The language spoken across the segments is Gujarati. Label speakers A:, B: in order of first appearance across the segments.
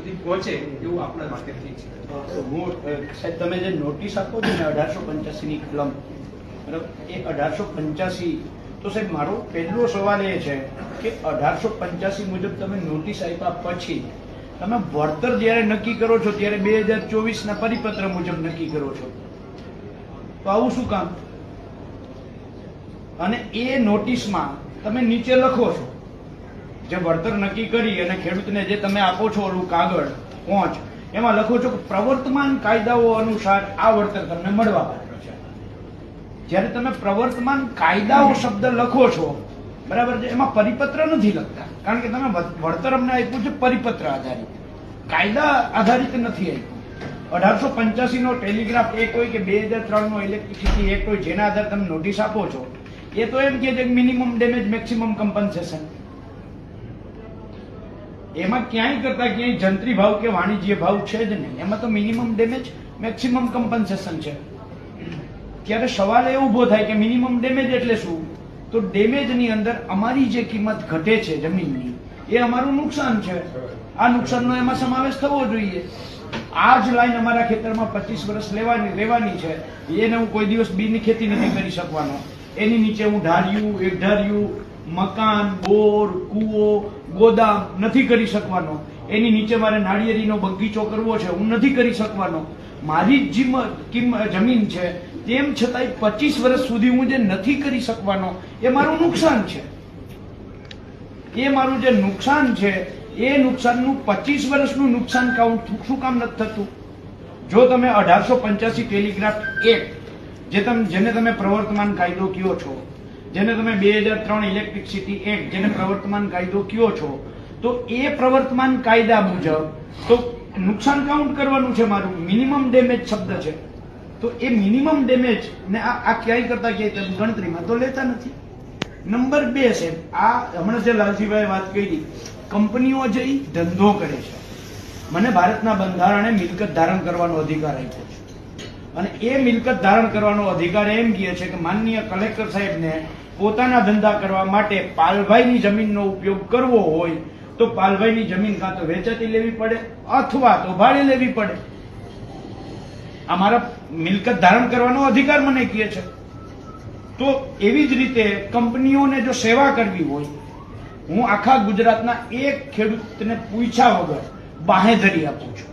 A: સુધી પહોંચે એવું આપણા માટે ઠીક છે.
B: હું સાહેબ તમે જે નોટિસ આપો છો ને 1885 ની કલમ, બરાબર, એ 1885, તો સાહેબ મારો પહેલો સવાલ એ છે કે 1885 મુજબ તમે નોટિસ આપ્યા પછી તમે વળતર જ્યારે નક્કી કરો છો ત્યારે 2024 ના પરિપત્ર મુજબ નક્કી કરો છો, તો આવું શું કામ? અને એ નોટિસમાં તમે નીચે લખો છો જે વળતર નક્કી કરી અને ખેડૂતને જે તમે આપો છો ઓલું કાગળ પહોંચ, એમાં લખો છો કે પ્રવર્તમાન કાયદાઓ અનુસાર આ વળતર તમને મળવા પાત્ર છે. જ્યારે તમે પ્રવર્તમાન કાયદાઓ શબ્દ લખો છો, બરાબર છે, એમાં પરિપત્ર નથી લખતા, કારણ કે તમે વળતર અમને આપ્યું છે પરિપત્ર આધારિત, કાયદા આધારિત નથી આપ્યું. 1885 નો ટેલિગ્રાફ એક્ટ હોય કે 2003 નો ઇલેક્ટ્રિસિટી એક્ટ હોય, જેના આધારે તમે નોટિસ આપો છો, એ તો એમ કે છે મિનિમમ ડેમેજ મેક્સિમમ કમ્પન્સેશન. એમાં ક્યાંય કરતા ક્યાંય જંત્રી ભાવ કે વાણિજ્ય ભાવ છે જ નહીં, એમાં તો મિનિમમ ડેમેજ મેક્સિમમ કમ્પન્સેશન છે. ત્યારે સવાલ એ ઉભો થાય કે મિનિમમ ડેમેજ એટલે શું? તો ડેમેજ ની અંદર અમારી જે કિંમત ઘટે છે જમીનની, એ અમારું નુકસાન છે. આ નુકસાનનો એમાં સમાવેશ થવો જોઈએ. આ જ લાઈન અમારા ખેતરમાં 25 વર્ષ રહેવાની છે, એને હું કોઈ દિવસ બીની ખેતી નથી કરી શકવાનો. એની નીચે હું ઢારિયું, એકઢારિયું, મકાન, બોર, કૂવો, ગોદામ નથી કરી શકવાનો. એની નીચે મારે નાળિયેરીનો બગીચો કરવો છે, હું નથી કરી શકવાનો. મારી જમીન છે, તેમ છતાંય 25 વર્ષ સુધી હું જે નથી કરી શકવાનો, એ મારું નુકસાન છે. એ મારું જે નુકસાન છે, એ નુકસાનનું 25 વર્ષનું નુકસાન કાઉન્ટ શું કામ નથી થતું? જો તમે 1885 ટેલિગ્રાફ એક્ટ, જેને તમે પ્રવર્તમાન કાયદો કયો છો, જેને તમે 2003 ઇલેક્ટ્રિસિટી એક્ટ, જેને પ્રવર્તમાન કાયદો કયો છો, તો એ પ્રવર્તમાન કાયદા મુજબ તો નુકસાન કાઉન્ટ કરવાનું છે મારું. મિનિમમ ડેમેજ શબ્દ છે, તો એ મિનિમમ ડેમેજ ને આ ક્યાંય કરતા ક્યાંય ગણતરીમાં તો લેતા નથી. નંબર 2 છે આ હમણાં જે લાલજીભાઈ વાત કરી, કંપનીઓ જે ધંધો કરે છે, મને ભારતના બંધારણે મિલકત ધારણ કરવાનો અધિકાર આપ્યો છે, અને એ મિલકત ધારણ કરવાનો અધિકાર એમ કહે છે કે માનનીય કલેક્ટર સાહેબને પોતાના ધંધા કરવા માટે પાલભાઈની જમીનનો ઉપયોગ કરવો હોય તો પાલભાઈની જમીન કાં તો વેચાતી લેવી પડે અથવા તો ભાડે લેવી પડે. આ મારા મિલકત ધારણ કરવાનો અધિકાર મને કહે છે. તો એવી જ રીતે કંપનીઓને જો સેવા કરવી હોય, હું આખા ગુજરાતના એક ખેડૂતને પૂછ્યા વગર બાહેધરી આપું છું.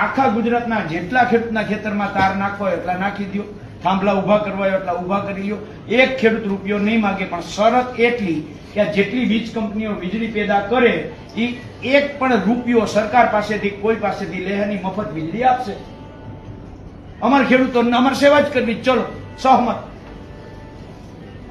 B: આખા ગુજરાતના જેટલા ખેડૂતના ખેતરમાં તાર નાખવો હોય એટલા નાખી દો, થાંભલા ઉભા કરવા હોય એટલા ઉભા કરી લો. એક ખેડૂત રૂપિયો નહીં માગે, પણ શરત એટલી કે જેટલી વીજ કંપનીઓ વીજળી પેદા કરે એ એક પણ રૂપિયો સરકાર પાસેથી કોઈ પાસેથી લેવાની મફત વીજળી આપશે. અમારે ખેડૂતોને અમારે સેવા જ કરવી, ચલો સહમત,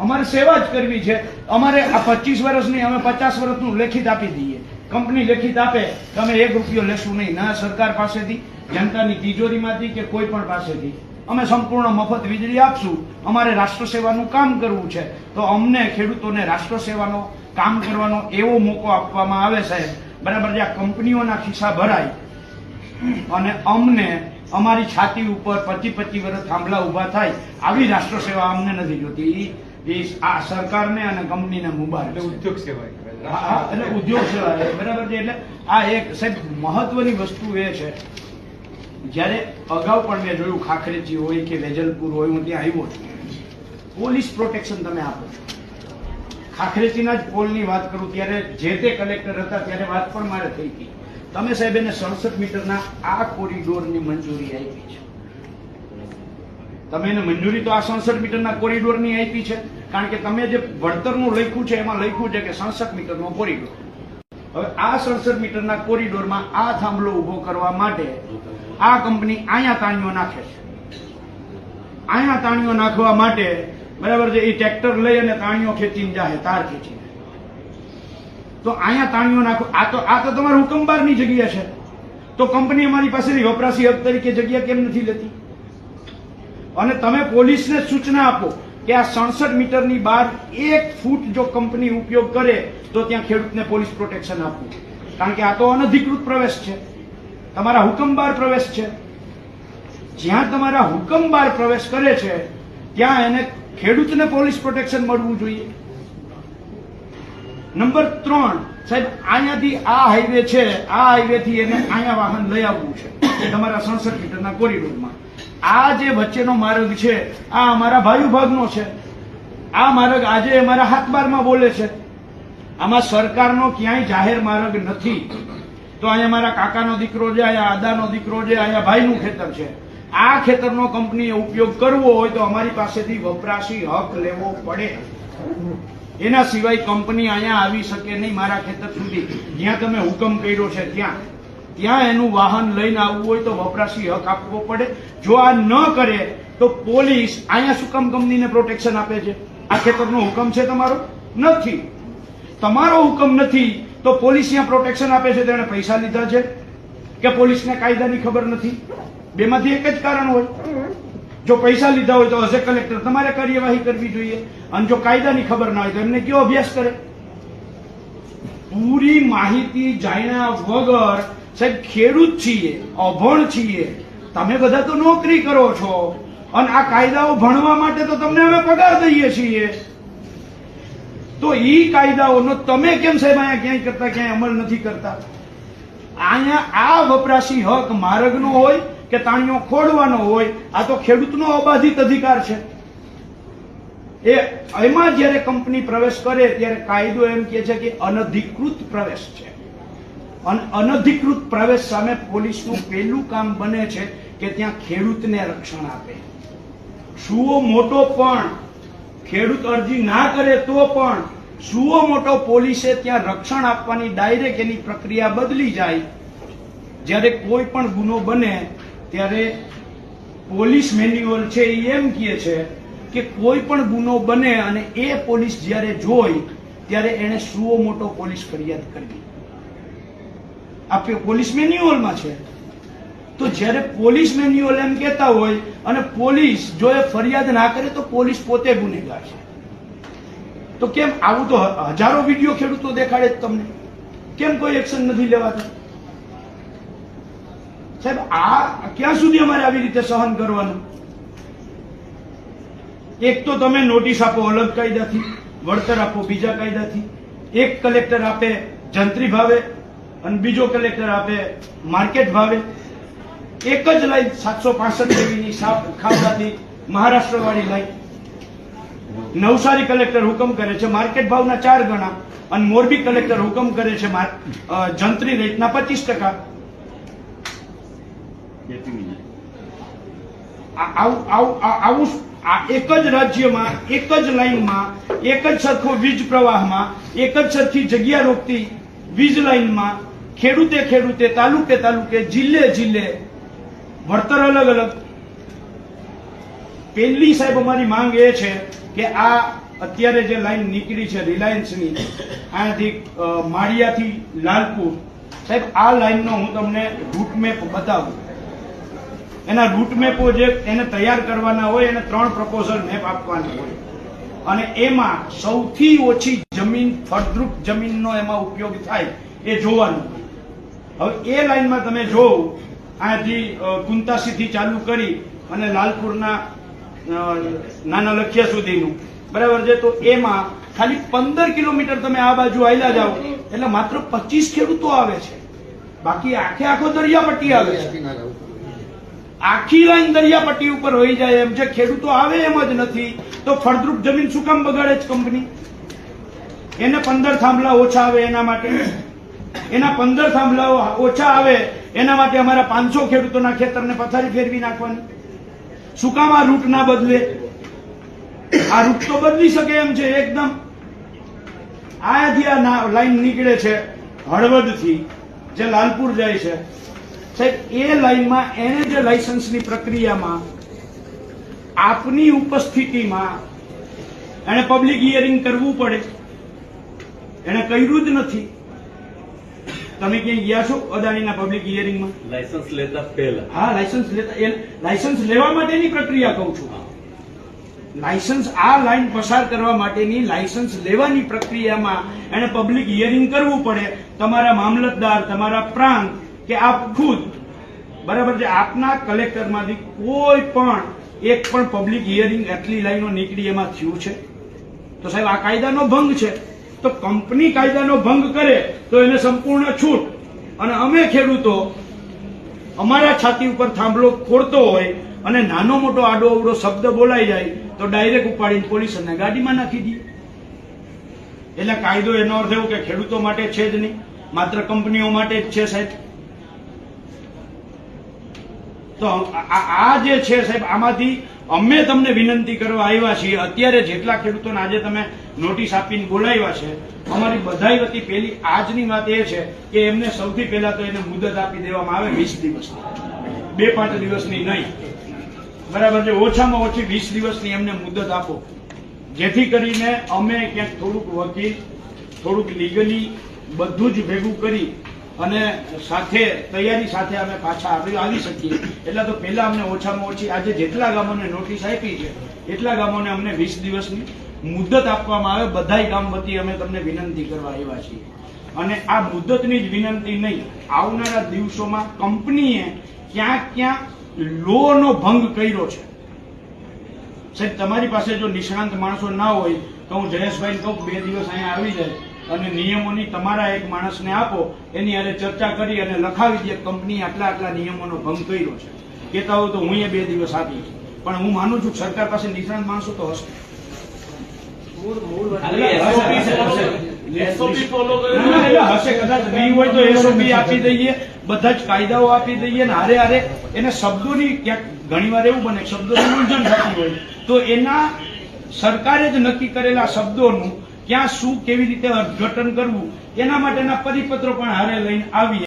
B: અમારે સેવા જ કરવી છે. અમારે આ 25 વર્ષની અમે 50 વર્ષનું લેખિત આપી દઈએ. કંપની લેખિત આપે કે અમે 1 રૂપિયો લેશું નહીં, ના સરકાર પાસેથી, જનતાની તિજોરીમાંથી કે કોઈ પણ પાસેથી, અમે સંપૂર્ણ મફત વીજળી આપશું. અમારે રાષ્ટ્ર સેવાનું કામ કરવું છે, તો અમને ખેડૂતોને રાષ્ટ્ર સેવાનો કામ કરવાનો એવો મોકો આપવામાં આવે સાહેબ, બરાબર, જ્યાં કંપનીઓના ખિસ્સા ભરાય અને અમને અમારી છાતી ઉપર 25 વર્ષ થાંભલા ઉભા થાય, આવી રાષ્ટ્ર સેવા અમને નથી જોતી. આ સરકારને અને કંપનીને મુબારક.
A: ઉદ્યોગ સેવા,
B: એટલે ઉદ્યોગ સેવા, બરાબર છે. એટલે આ એક સાહેબ મહત્વની વસ્તુ એ છે, જયારે અગાઉ પણ મેં જોયું, ખાખરેજી હોય કે વેજલપુર હોય, હું ત્યાં આવ્યો છું, પોલીસ પ્રોટેક્શન તમે આપો છો. ખાખરેજીના જ પોલની વાત કરું ત્યારે જે તે કલેક્ટર હતા ત્યારે વાત પણ મારે થઈ હતી. તમે સાહેબ એને 67 મીટરના આ કોરિડોરની મંજૂરી આપી છે. તમે એને મંજૂરી તો આ 67 મીટરના કોરિડોરની આપી છે, કારણ કે તમે જે વળતરનું લખ્યું છે એમાં લખ્યું છે કે 67 મીટરનો કોરિડોર. હવે આ 67 મીટરના કોરિડોરમાં આ થાંભલો ઉભો કરવા માટે આ કંપની અહીંયા તાણીઓ નાખે છે. અહીંયા તાણીઓ નાખવા માટે, બરાબર છે, એ ટ્રેક્ટર લઈ અને તાણીઓ ખેંચીને જાય, તાર ખેંચીને. તો અહીંયા તાણીઓ નાખો, આ તો તમારા હુકમબારની જગ્યા છે. તો કંપની અમારી પાસેથી વપરાશી હક તરીકે જગ્યા કેમ નથી લેતી? અને તમે પોલીસને સૂચના આપો કે આ 67 મીટરની બહાર 1 ફૂટ જો કંપની ઉપયોગ કરે તો ત્યાં ખેડૂતને પોલીસ પ્રોટેક્શન આપવું, કારણ કે આ તો અનધિકૃત પ્રવેશ છે, તમારા હુકમ બહાર પ્રવેશ છે. જ્યાં તમારા હુકમ બહાર પ્રવેશ કરે છે ત્યાં એને ખેડૂતને પોલીસ પ્રોટેક્શન મળવું જોઈએ. નંબર 3, સાહેબ અહીંયાથી આ હાઈવે છે, આ હાઈવે થી એને અહીંયા વાહન લઈ આવવું છે એ તમારા 67 મીટરના કોરિડોરમાં. આ જે વચ્ચેનો માર્ગ છે આ અમારા વાયુભાગનો છે. આ માર્ગ આજે અમારા હાથબારમાં બોલે છે. આમાં સરકારનો ક્યાંય જાહેર માર્ગ નથી. તો અહીંયા મારા કાકાનો દીકરો છે, અહીંયા આદાનો દીકરો છે, અહીંયા ભાઈનું ખેતર છે. આ ખેતરનો કંપનીએ ઉપયોગ કરવો હોય તો અમારી પાસેથી વપરાશી હક લેવો પડે. એના સિવાય કંપની અહીંયા આવી શકે નહીં મારા ખેતર સુધી. જ્યાં તમે હુકમ કર્યો છે ત્યાં એનું વાહન લઈને આવવું હોય તો વપરાશી હક આપવો પડે. જો આ ન કરે તો પોલીસ અહીંયા શું કામ કંપનીને પ્રોટેક્શન આપે છે? આ ખેતરનો હુકમ છે તમારો? નથી. તમારો હુકમ નથી તો પોલીસ અહીંયા પ્રોટેક્શન આપે છે. તેણે પૈસા લીધા છે કે પોલીસને કાયદાની ખબર નથી? બેમાંથી એક જ કારણ હોય. જો પૈસા લીધા હોય તો એઝ એ કલેક્ટર તમારે કાર્યવાહી કરવી જોઈએ, અને જો કાયદાની ખબર ના હોય તો એમને કયો અભ્યાસ કરે? પૂરી માહિતી જાણ્યા વગર સાહેબ ખેડૂત છીએ, અભણ છીએ, તમે બધા તો નોકરી કરો છો અને આ કાયદાઓ ભણવા માટે તો તમને અમે પગાર દઈએ છીએ. તો ઈ કાયદાઓનો તમે કેમ સાહેબ અહીંયા ક્યાંય કરતા ક્યાંય અમલ નથી કરતા? અહીંયા આ વપરાશી હક માર્ગનો હોય કે તાણીઓ ખોડવાનો હોય, આ તો ખેડૂતનો અબાધિત અધિકાર છે. એમાં જયારે કંપની પ્રવેશ કરે ત્યારે કાયદો એમ કહે છે કે અનધિકૃત પ્રવેશ છે. અનધિકૃત પ્રવેશ સામે પોલીસનું પહેલું કામ બને છે કે ત્યાં ખેડૂતને રક્ષણ આપે. સુઓ મોટો પણ ખેડૂત અરજી ના કરે તો પણ સુઓ મોટો પોલીસે ત્યાં રક્ષણ આપવાની ડાયરેક્ટ એની પ્રક્રિયા બદલી જાય. જ્યારે કોઈ પણ ગુનો બને ત્યારે પોલીસ મેન્યુઅલ છે એ એમ કહે છે કે કોઈ પણ ગુનો બને અને એ પોલીસ જ્યારે જોઈ ત્યારે એને સુઓ મોટો પોલીસ ફરિયાદ કરવી. આ પોલીસ મેન્યુઅલમાં છે. તો જ્યારે પોલીસ મેન્યુઅલ એમ કહેતા હોય અને પોલીસ જો એ ફરિયાદ ના કરે તો પોલીસ પોતે ગુનેગાર છે. તો કેમ આવું તો હજારો વિડીયો ખેડૂતો દેખાડે જ તમને, કેમ કોઈ એક્શન નથી લેવાતું? સાહેબ આ ક્યાં સુધી અમારે આવી રીતે સહન કરવાનું? એક તો તમે નોટિસ આપો અલગ કાયદાથી, વળતર આપો બીજા કાયદાથી. એક કલેક્ટર આપે જંત્રી ભાવે અને બીજો કલેક્ટર આપે માર્કેટ ભાવે. એક જ લાઈન 765 જેવીની ખાવડાથી મહારાષ્ટ્ર વાળી લાઈન. નવસારી કલેક્ટર હુકમ કરે છે માર્કેટ ભાવના 4 ગણા અને મોરબી કલેક્ટર હુકમ કરે છે જંત્રી રેટના 25%. આવું એક જ રાજ્યમાં એક જ લાઈનમાં એક જ સરખો વીજ પ્રવાહમાં એક જ સરખી જગ્યા રોકતી વીજ લાઈનમાં ખેડૂતે તાલુકે જિલ્લે વળતર અલગ અલગ. પહેલી સાહેબ અમારી માંગ એ છે કે આ અત્યારે જે લાઈન નીકળી છે રિલાયન્સની અહીંયાથી માળિયાથી લાલપુર, સાહેબ આ લાઈનનો હું તમને રૂટ મેપ બતાવું. એના રૂટ મેપો જે એને તૈયાર કરવાના હોય એને 3 પ્રપોઝલ મેપ આપવાના હોય અને એમાં સૌથી ઓછી જમીન ફળદ્રુપ જમીનનો એમાં ઉપયોગ થાય એ જોવાનું હોય. હવે એ લાઈનમાં તમે જોવો અહીંયાથી કુંતાસીથી ચાલુ કરી અને લાલપુરના નાના લખિયા સુધીનું બરાબર છે. તો એમાં ખાલી 15 કિલોમીટર તમે આ બાજુ આયલા જાઓ એટલે માત્ર 25 ખેડૂતો આવે છે. બાકી આખો દરિયાપટ્ટી આવે છે. આખી લાઈન દરિયાપટ્ટી ઉપર હોઈ જાય એમ છે. ખેડૂતો આવે એમ જ નથી તો ફળદ્રુપ જમીન શું કામ બગાડે છે કંપની? એને 15 થાંભલા ઓછા આવે એના માટે, એના 15 થાંભલાઓ ઓછા આવે એના માટે અમારા 500 ખેડૂતોના ખેતરને પથારી ફેરવી નાખવાની. શું કામ આ રૂટ ના બદલે? આ રૂટ તો બદલી શકે એમ છે એકદમ. આથી આ લાઈન નીકળે છે હળવદથી જે લાલપુર જાય છે સાહેબ, એ લાઈનમાં એને જે લાયસન્સની પ્રક્રિયામાં આપની ઉપસ્થિતિમાં એને પબ્લિક હિયરિંગ કરવું પડે, એને કર્યું જ નથી. તમે ક્યાંય ગયા છો અદાણીના પબ્લિક હિયરિંગમાં?
C: લાયસન્સ લેતા પહેલા.
B: હા, લાયસન્સ લેવા માટેની પ્રક્રિયા કહું છું. લાયસન્સ આ લાઈન પસાર કરવા માટેની લાયસન્સ લેવાની પ્રક્રિયામાં એને પબ્લિક હિયરિંગ કરવું પડે. તમારા મામલતદાર, તમારા પ્રાંત કે આપ ખુદ બરાબર છે, આપના કલેક્ટરમાંથી કોઈ પણ એક પણ પબ્લિક હિયરિંગ આટલી લાઈનો નીકળી એમાં થયું છે? તો સાહેબ આ કાયદાનો ભંગ છે. તો કંપની કાયદાનો ભંગ કરે તો એને સંપૂર્ણ છૂટ, અને અમે ખેડૂતો અમારા છાતી ઉપર થાંભલો ફોડતો હોય અને નાનો મોટો આડો અવડો શબ્દ બોલાઈ જાય તો ડાયરેક્ટ ઉપાડીને પોલીસ અને ગાડીમાં નાખી દઈએ. એટલે કાયદો એનો અર્થ એવો કે ખેડૂતો માટે છે જ નહીં, માત્ર કંપનીઓ માટે જ છે સાહેબ. તો આ જે છે સાહેબ, આમાંથી અમે તમને વિનંતી કરવા આવ્યા છીએ. અત્યારે જેટલા ખેડૂતોને આજે તમે નોટિસ આપીને બોલાવ્યા છે, અમારી બધાય વતી પેલી આજની વાત એ છે કે એમને સૌથી પહેલા તો એને મુદત આપી દેવામાં આવે 20 દિવસની, 2-5 દિવસની નહીં. બરાબર છે? ઓછામાં ઓછી 20 દિવસની એમને મુદત આપો, જેથી કરીને અમે ક્યાંક થોડુંક વકીલ, થોડુંક લીગલી બધું જ ભેગું કરી અને સાથે તૈયારી સાથે અમે પાછા આવી શકીએ. એટલે તો પહેલા અમને ઓછામાં ઓછી આજે જેટલા ગામોને નોટિસ આપી છે એટલા ગામોને અમને 20 દિવસની મુદત આપવામાં આવે. બધાય ગામ વતી અમે તમને વિનંતી કરવા આવ્યા છીએ. અને આ મુદતની જ વિનંતી નહીં, આવનારા દિવસોમાં કંપનીએ ક્યાં ક્યાં લોનો ભંગ કર્યો છે સાહેબ. તમારી પાસે જો નિષ્ણાંત માણસો ના હોય તો હું જયેશભાઈને કહું 2 દિવસ અહીંયા આવી જાય અને નિયમોની તમારા એક માણસને આપો, એની હારે ચર્ચા કરી અને લખાવી દે કંપની આટલા નિયમોનો ભંગ કર્યો છે. કહેતા હોય તો હું 2 દિવસ આપીશ, પણ હું માનું છું સરકાર પાસે નિષ્ણાંત માણસો તો હશે. હશે કદાચ નહીં હોય તો એસઓપી આપી દઈએ, બધા જ કાયદાઓ આપી દઈએ ને હારે હારે એને શબ્દોની ક્યાંક ઘણી વાર એવું બને શબ્દોની મૂંઝવણ થતી હોય તો એના સરકારે જ નક્કી કરેલા શબ્દોનું ક્યાં શું કેવી રીતે અર્થઘટન કરવું એના માટેના પરિપત્રો પણ હારે લઈને આવીએ.